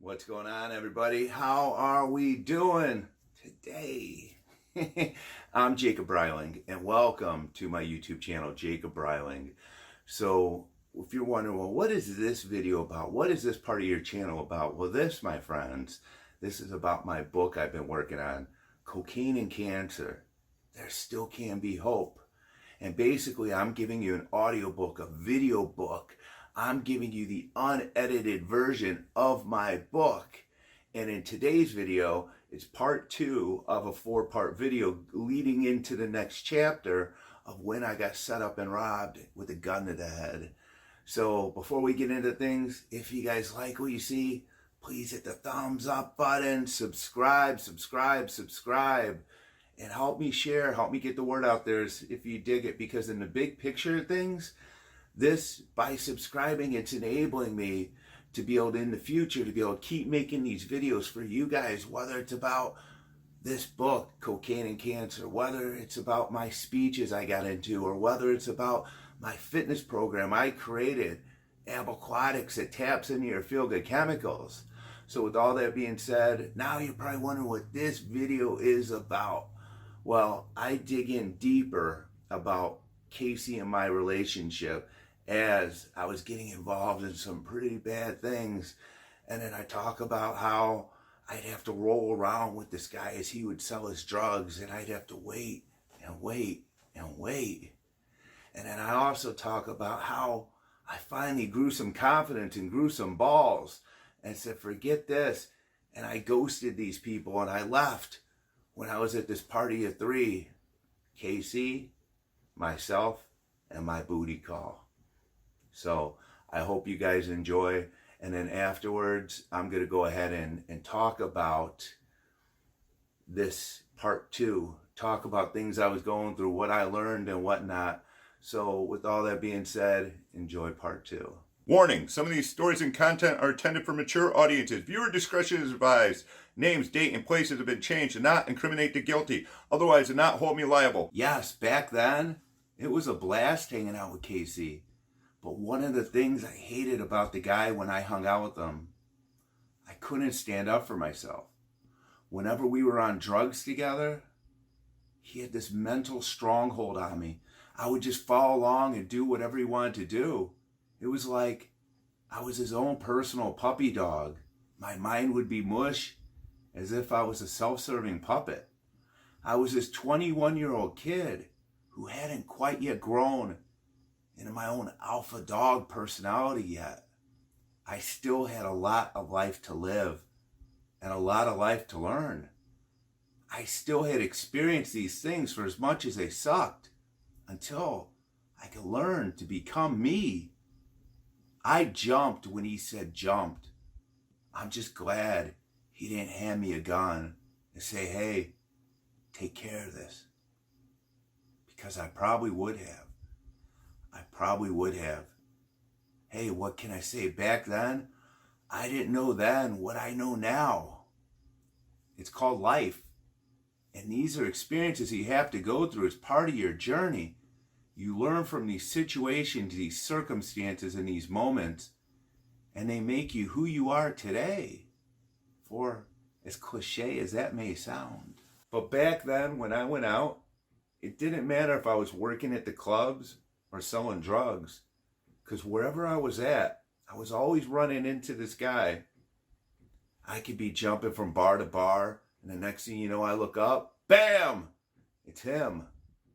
What's going on, everybody? How are we doing today? I'm Jacob Breiling, and welcome to my YouTube channel, Jacob Breiling. So, if you're wondering, well, what is this video about? What is this part of your channel about? Well, this, my friends, this is about my book I've been working on, Cocaine and Cancer. There still can be hope. And basically, I'm giving you an audiobook, a video book. I'm giving you the unedited version of my book. And in today's video, it's part 2 of a 4-part video leading into the next chapter of when I got set up and robbed with a gun to the head. So before we get into things, if you guys like what you see, please hit the thumbs up button, subscribe, and help me share, help me get the word out there if you dig it, because in the big picture of things, this, by subscribing, it's enabling me to be able to, in the future, to be able to keep making these videos for you guys, whether it's about this book, Cocaine and Cancer, whether it's about my speeches I got into, or whether it's about my fitness program I created, Aquatics, that taps into your feel-good chemicals. So with all that being said, now you're probably wondering what this video is about. Well, I dig in deeper about Casey and my relationship as I was getting involved in some pretty bad things. And then I talk about how I'd have to roll around with this guy as he would sell his drugs, and I'd have to wait and wait and wait. And then I also talk about how I finally grew some confidence and grew some balls and said, forget this. And I ghosted these people and I left when I was at this party of 3. Casey, myself, and my booty call. So I hope you guys enjoy. And then afterwards, I'm going to go ahead and talk about this part 2. Talk about things I was going through, what I learned and whatnot. So with all that being said, enjoy part 2. Warning, some of these stories and content are intended for mature audiences. Viewer discretion is advised. Names, date, and places have been changed to not incriminate the guilty. Otherwise, do not hold me liable. Yes, back then, it was a blast hanging out with Casey. But one of the things I hated about the guy when I hung out with him, I couldn't stand up for myself. Whenever we were on drugs together, he had this mental stronghold on me. I would just follow along and do whatever he wanted to do. It was like I was his own personal puppy dog. My mind would be mush, as if I was a self-serving puppet. I was this 21-year-old kid who hadn't quite yet grown into my own alpha dog personality yet. I still had a lot of life to live and a lot of life to learn. I still had experienced these things for as much as they sucked until I could learn to become me. I jumped when he said jumped. I'm just glad he didn't hand me a gun and say, hey, take care of this. Because I probably would have. Hey, what can I say? Back then, I didn't know then what I know now. It's called life. And these are experiences you have to go through as part of your journey. You learn from these situations, these circumstances, and these moments, and they make you who you are today. For as cliche as that may sound. But back then, when I went out, it didn't matter if I was working at the clubs or selling drugs, because wherever I was at, I was always running into this guy. I could be jumping from bar to bar, and the next thing you know, I look up, bam! It's him.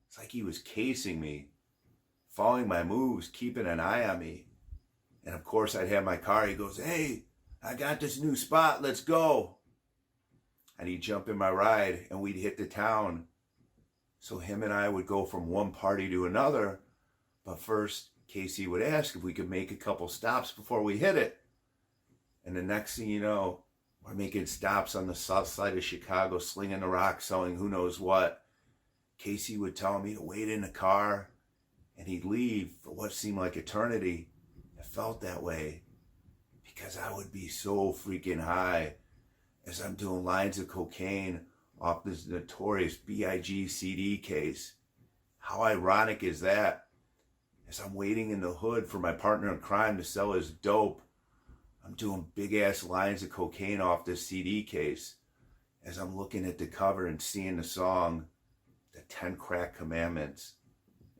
It's like he was casing me, following my moves, keeping an eye on me. And of course, I'd have my car. He goes, hey, I got this new spot, let's go. And he'd jump in my ride, and we'd hit the town. So him and I would go from one party to another. But first, Casey would ask if we could make a couple stops before we hit it. And the next thing you know, we're making stops on the south side of Chicago, slinging the rock, selling who knows what. Casey would tell me to wait in the car, and he'd leave for what seemed like eternity. It felt that way because I would be so freaking high as I'm doing lines of cocaine off this notorious B.I.G. CD case. How ironic is that? As I'm waiting in the hood for my partner in crime to sell his dope, I'm doing big ass lines of cocaine off this CD case as I'm looking at the cover and seeing the song, The 10 Crack Commandments,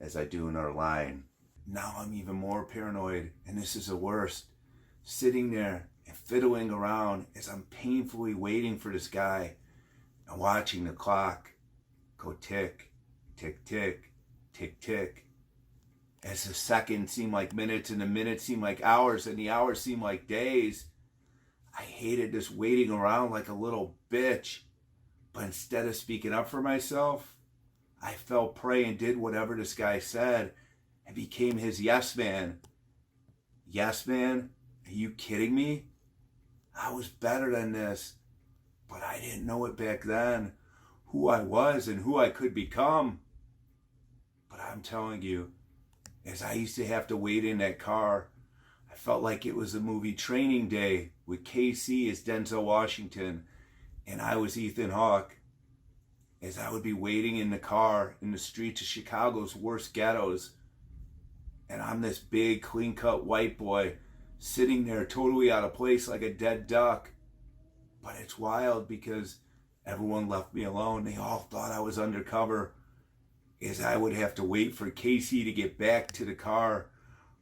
as I do another line. Now I'm even more paranoid, and this is the worst. Sitting there and fiddling around as I'm painfully waiting for this guy and watching the clock go tick, tick, tick, tick, tick. As the seconds seem like minutes and the minutes seem like hours and the hours seem like days. I hated this waiting around like a little bitch. But instead of speaking up for myself, I fell prey and did whatever this guy said and became his yes man. Yes man? Are you kidding me? I was better than this, but I didn't know it back then, who I was and who I could become. But I'm telling you, as I used to have to wait in that car, I felt like it was the movie Training Day with KC as Denzel Washington and I was Ethan Hawke. As I would be waiting in the car in the streets of Chicago's worst ghettos, and I'm this big, clean-cut white boy sitting there totally out of place like a dead duck. But it's wild because everyone left me alone. They all thought I was undercover, as I would have to wait for Casey to get back to the car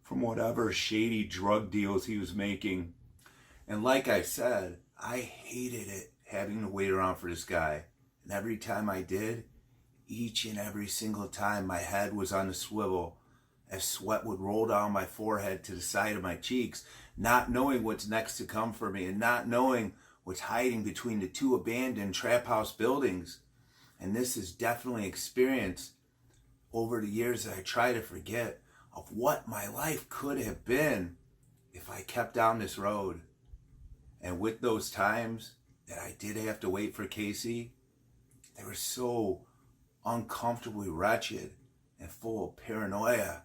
from whatever shady drug deals he was making. And like I said, I hated it having to wait around for this guy. And every time I did, each and every single time my head was on the swivel as sweat would roll down my forehead to the side of my cheeks, not knowing what's next to come for me and not knowing what's hiding between the two abandoned trap house buildings. And this is definitely experience over the years that I try to forget of what my life could have been if I kept down this road. And with those times that I did have to wait for Casey, they were so uncomfortably wretched and full of paranoia.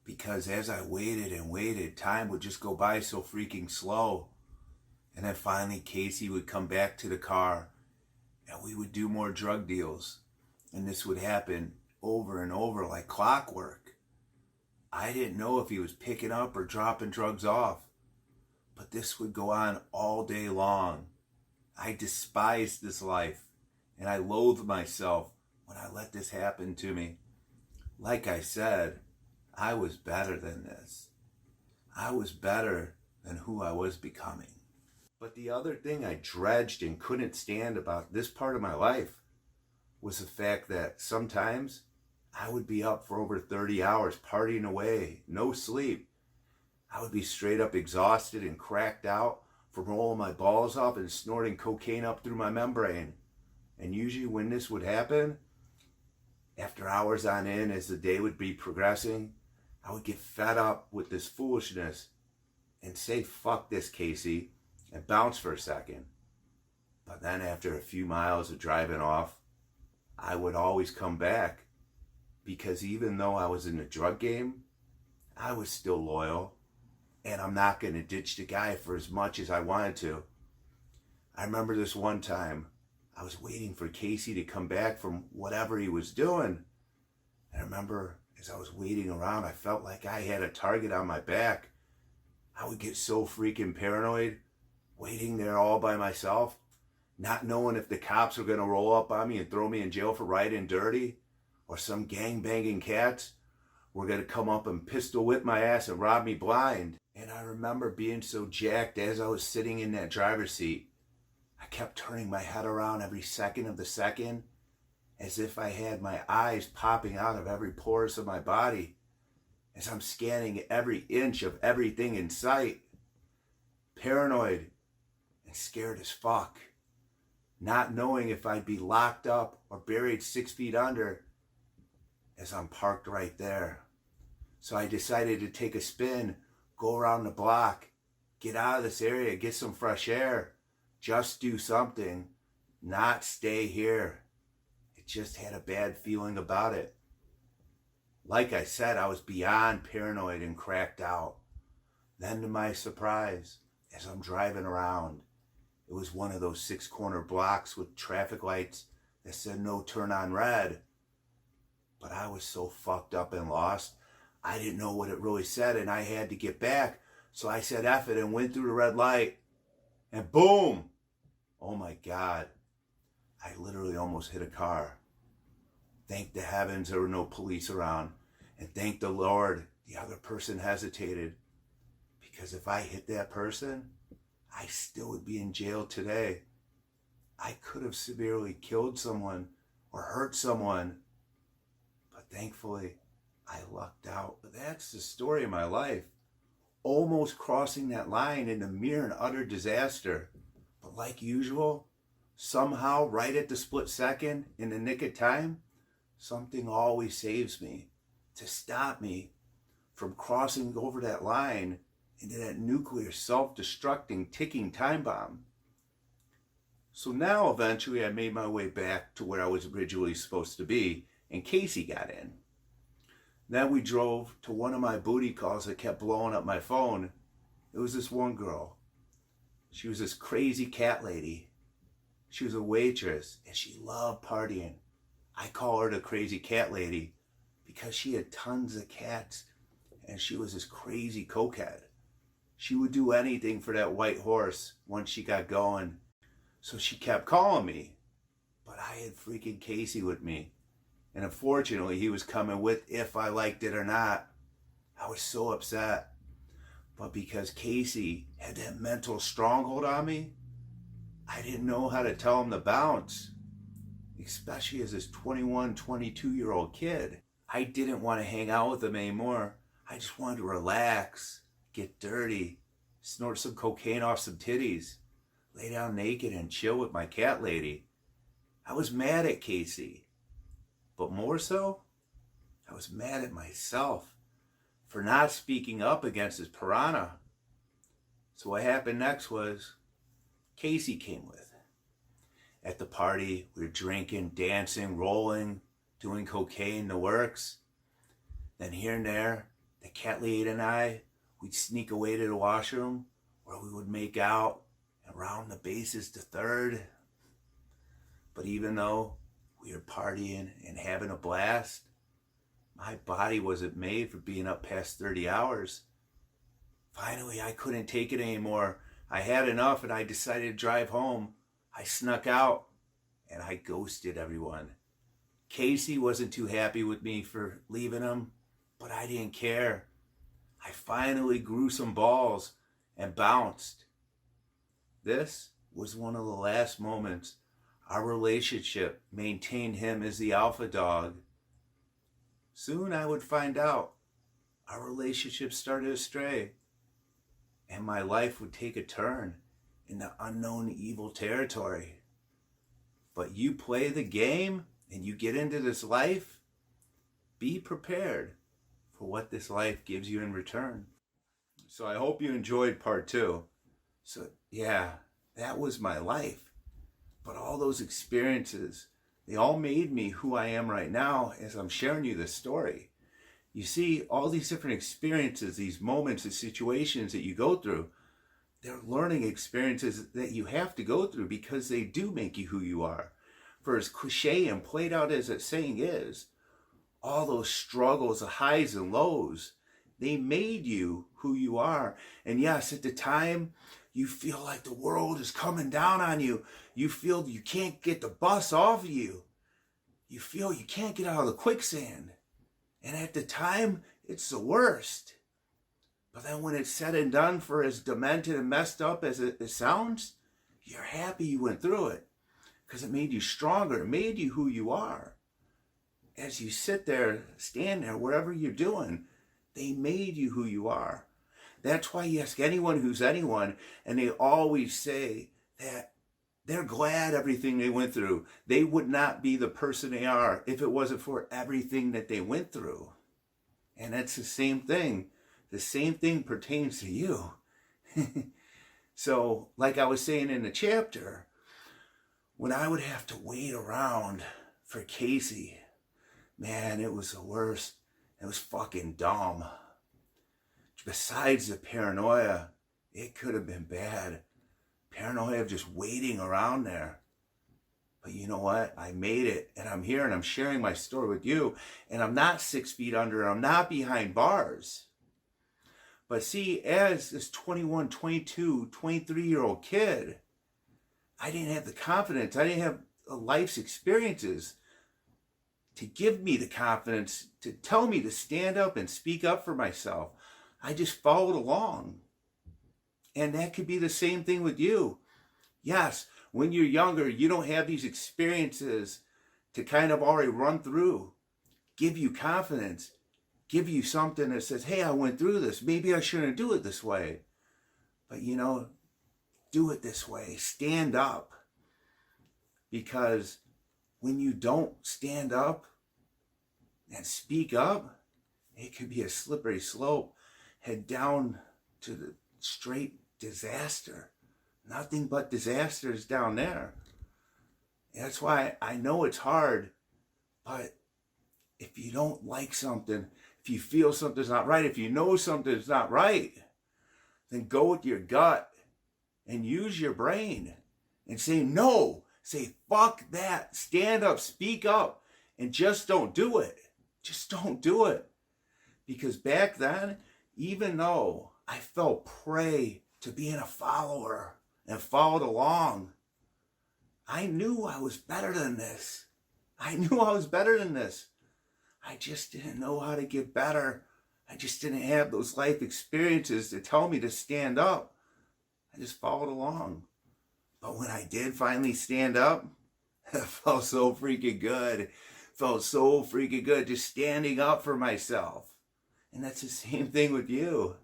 Because as I waited and waited, time would just go by so freaking slow. And then finally Casey would come back to the car and we would do more drug deals. And this would happen over and over like clockwork. I didn't know if he was picking up or dropping drugs off. But this would go on all day long. I despised this life. And I loathed myself when I let this happen to me. Like I said, I was better than this. I was better than who I was becoming. But the other thing I dredged and couldn't stand about this part of my life was the fact that sometimes I would be up for over 30 hours partying away, no sleep. I would be straight up exhausted and cracked out from rolling my balls off and snorting cocaine up through my membrane. And usually when this would happen, after hours on end, as the day would be progressing, I would get fed up with this foolishness and say, fuck this, Casey, and bounce for a second. But then after a few miles of driving off, I would always come back because even though I was in the drug game, I was still loyal and I'm not going to ditch the guy for as much as I wanted to. I remember this one time, I was waiting for Casey to come back from whatever he was doing. And I remember as I was waiting around, I felt like I had a target on my back. I would get so freaking paranoid, waiting there all by myself, not knowing if the cops were going to roll up on me and throw me in jail for riding dirty, or some gang-banging cats were going to come up and pistol whip my ass and rob me blind. And I remember being so jacked as I was sitting in that driver's seat. I kept turning my head around every second of the second as if I had my eyes popping out of every porous of my body as I'm scanning every inch of everything in sight. Paranoid and scared as fuck. Not knowing if I'd be locked up or buried 6 feet under as I'm parked right there. So I decided to take a spin, go around the block, get out of this area, get some fresh air. Just do something, not stay here. It just had a bad feeling about it. Like I said, I was beyond paranoid and cracked out. Then to my surprise, as I'm driving around, it was one of those 6-corner blocks with traffic lights that said no turn on red. But I was so fucked up and lost, I didn't know what it really said and I had to get back So I said F it and went through the red light. And boom! Oh my God. I literally almost hit a car. Thank the heavens there were no police around. And thank the Lord the other person hesitated. Because if I hit that person, I still would be in jail today. I could have severely killed someone or hurt someone. But thankfully, I lucked out. But that's the story of my life. Almost crossing that line into mere and utter disaster. But like usual, somehow right at the split second, in the nick of time, something always saves me to stop me from crossing over that line into that nuclear self-destructing ticking time bomb. So now eventually I made my way back to where I was originally supposed to be, and Casey got in. Then we drove to one of my booty calls that kept blowing up my phone. It was this one girl. She was this crazy cat lady. She was a waitress and she loved partying. I call her the crazy cat lady because she had tons of cats and she was this crazy cokehead. She would do anything for that white horse once she got going. So she kept calling me, but I had freaking Casey with me. And unfortunately, he was coming with if I liked it or not. I was so upset. But because Casey had that mental stronghold on me, I didn't know how to tell him to bounce. Especially as this 21, 22-year-old kid. I didn't want to hang out with him anymore. I just wanted to relax, get dirty, snort some cocaine off some titties, lay down naked and chill with my cat lady. I was mad at Casey. But more so, I was mad at myself for not speaking up against his piranha. So what happened next was Casey came with. At the party, we were drinking, dancing, rolling, doing cocaine, the works. Then here and there, the cat lady and I, we'd sneak away to the washroom where we would make out and round the bases to third. But even though we were partying and having a blast, my body wasn't made for being up past 30 hours. Finally, I couldn't take it anymore. I had enough and I decided to drive home. I snuck out and I ghosted everyone. Casey wasn't too happy with me for leaving him, but I didn't care. I finally grew some balls and bounced. This was one of the last moments our relationship maintained him as the alpha dog. Soon I would find out our relationship started astray and my life would take a turn into unknown evil territory. But you play the game and you get into this life, be prepared for what this life gives you in return. So I hope you enjoyed part 2. So yeah, that was my life. But all those experiences, they all made me who I am right now as I'm sharing you this story. You see, all these different experiences, these moments and situations that you go through, they're learning experiences that you have to go through because they do make you who you are. For as cliche and played out as that saying is, all those struggles, the highs and lows, they made you who you are. And yes, at the time, you feel like the world is coming down on you. You feel you can't get the bus off of you. You feel you can't get out of the quicksand. And at the time, it's the worst. But then when it's said and done, for as demented and messed up as it sounds, you're happy you went through it. Because it made you stronger. It made you who you are. As you sit there, stand there, whatever you're doing, they made you who you are. That's why you ask anyone who's anyone, and they always say that they're glad everything they went through. They would not be the person they are if it wasn't for everything that they went through. And that's the same thing. The same thing pertains to you. So, like I was saying in the chapter, when I would have to wait around for Casey, man, it was the worst. It was fucking dumb. Besides the paranoia, it could have been bad. Paranoia of just waiting around there. But you know what? I made it, and I'm here, and I'm sharing my story with you, and I'm not 6 feet under, and I'm not behind bars. But see, as this 21, 22, 23-year-old kid, I didn't have the confidence. I didn't have life's experiences to give me the confidence to tell me to stand up and speak up for myself. I just followed along. And that could be the same thing with you. Yes, when you're younger, you don't have these experiences to kind of already run through, give you confidence, give you something that says, hey, I went through this. Maybe I shouldn't do it this way. But do it this way. Stand up. Because when you don't stand up and speak up, it could be a slippery slope. Head down to the straight disaster. Nothing but disasters down there. That's why I know it's hard, but if you don't like something, if you feel something's not right, if you know something's not right, then go with your gut and use your brain and say no. Say, fuck that. Stand up, speak up, and just don't do it. Just don't do it. Because back then, even though I fell prey to being a follower and followed along, I knew I was better than this. I knew I was better than this. I just didn't know how to get better. I just didn't have those life experiences to tell me to stand up. I just followed along. But when I did finally stand up, it felt so freaking good. Felt so freaking good just standing up for myself. And that's the same thing with you.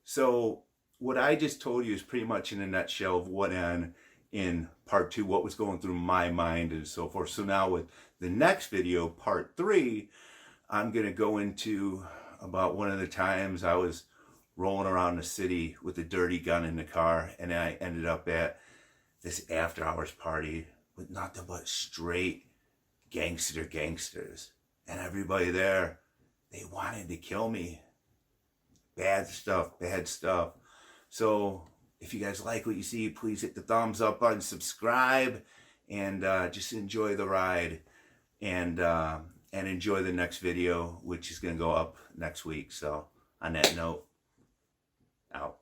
So what I just told you is pretty much in a nutshell of what in part 2, what was going through my mind and so forth. So now with the next video, part 3, I'm going to go into about one of the times I was rolling around the city with a dirty gun in the car, and I ended up at this after hours party with nothing but straight gangsters. And everybody there, they wanted to kill me. Bad stuff. So if you guys like what you see, please hit the thumbs up button, subscribe, and just enjoy the ride. And enjoy the next video, which is going to go up next week. So on that note, out.